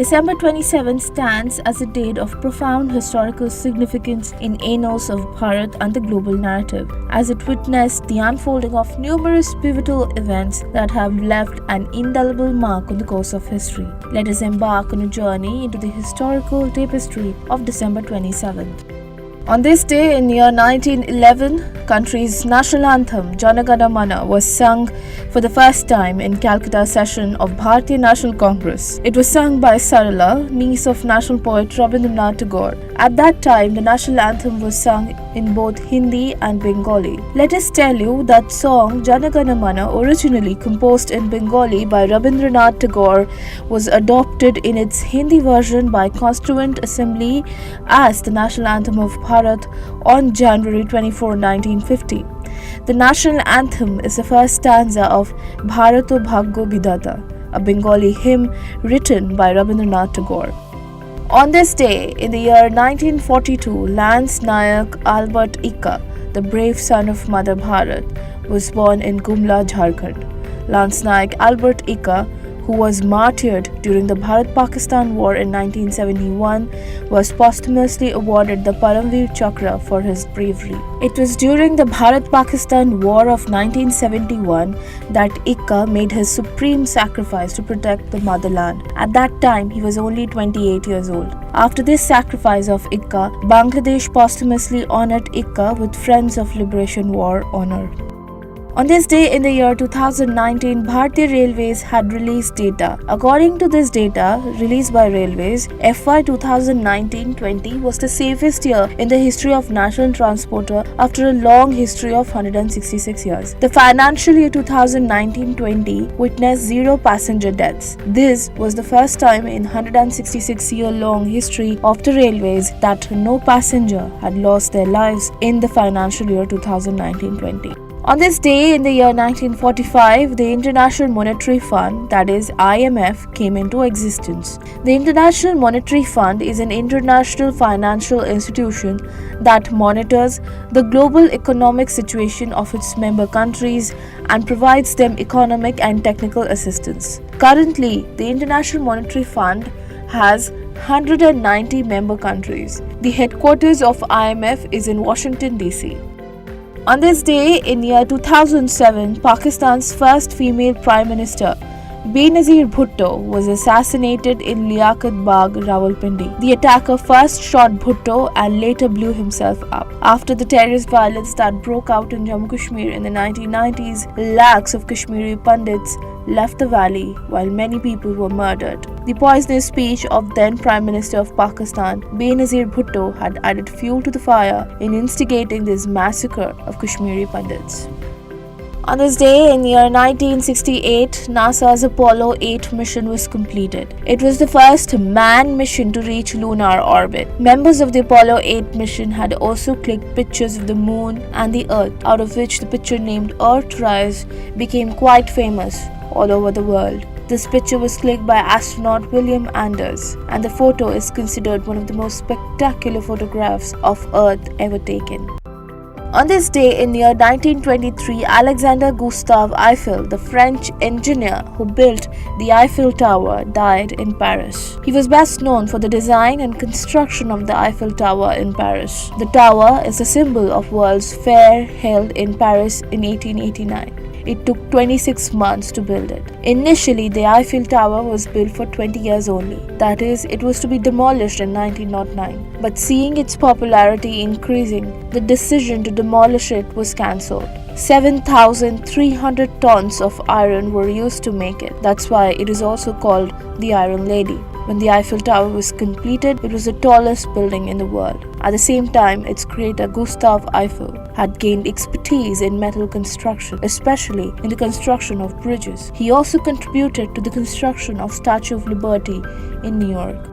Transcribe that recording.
December 27 stands as a date of profound historical significance in annals of Bharat and the global narrative, as it witnessed the unfolding of numerous pivotal events that have left an indelible mark on the course of history. Let us embark on a journey into the historical tapestry of December 27th. On this day in year 1911, country's national anthem Jana Gana Mana was sung for the first time in Calcutta session of Bharatiya National Congress. It was sung by Sarala, niece of national poet Rabindranath Tagore. At that time, the national anthem was sung in both Hindi and Bengali. Let us tell you that song Jana Gana Mana, originally composed in Bengali by Rabindranath Tagore, was adopted in its Hindi version by Constituent Assembly as the national anthem of Bharat on January 24, 1950. The national anthem is the first stanza of Bharato Bhagyo Bidhata, a Bengali hymn written by Rabindranath Tagore. On this day, in the year 1942, Lance Nayak Albert Ika, the brave son of Mother Bharat, was born in Gumla, Jharkhand. Lance Nayak Albert Ika, who was martyred during the Bharat-Pakistan War in 1971, was posthumously awarded the Paramveer Chakra for his bravery. It was during the Bharat-Pakistan War of 1971 that Ika made his supreme sacrifice to protect the motherland. At that time, he was only 28 years old. After this sacrifice of Ika, Bangladesh posthumously honored Ika with Friends of Liberation War honor. On this day in the year 2019, Bharatiya Railways had released data. According to this data released by Railways, FY 2019-20 was the safest year in the history of national transporter after a long history of 166 years. The financial year 2019-20 witnessed 0 passenger deaths. This was the first time in 166-year-long history of the railways that no passenger had lost their lives in the financial year 2019-20. On this day in the year 1945, the International Monetary Fund, that is IMF, came into existence. The International Monetary Fund is an international financial institution that monitors the global economic situation of its member countries and provides them economic and technical assistance. Currently, the International Monetary Fund has 190 member countries. The headquarters of IMF is in Washington, D.C. On this day in year 2007, Pakistan's first female Prime Minister, Benazir Bhutto, was assassinated in Liaquat Bagh, Rawalpindi. The attacker first shot Bhutto and later blew himself up. After the terrorist violence that broke out in Jammu Kashmir in the 1990s, lakhs of Kashmiri Pandits left the valley while many people were murdered. The poisonous speech of then Prime Minister of Pakistan, Benazir Bhutto, had added fuel to the fire in instigating this massacre of Kashmiri Pandits. On this day in year 1968, NASA's Apollo 8 mission was completed. It was the first manned mission to reach lunar orbit. Members of the Apollo 8 mission had also clicked pictures of the moon and the earth, out of which the picture named Earthrise became quite famous all over the world. This picture was clicked by astronaut William Anders, and the photo is considered one of the most spectacular photographs of Earth ever taken. On this day in year 1923, Alexander Gustave Eiffel, the French engineer who built the Eiffel Tower, died in Paris. He was best known for the design and construction of the Eiffel Tower in Paris. The tower is a symbol of World's Fair held in Paris in 1889. It took 26 months to build it. Initially, the Eiffel Tower was built for 20 years only. That is, it was to be demolished in 1909. But seeing its popularity increasing, the decision to demolish it was cancelled. 7,300 tons of iron were used to make it. That's why it is also called the Iron Lady. When the Eiffel Tower was completed, it was the tallest building in the world. At the same time, its creator Gustave Eiffel had gained expertise in metal construction, especially in the construction of bridges. He also contributed to the construction of Statue of Liberty in New York.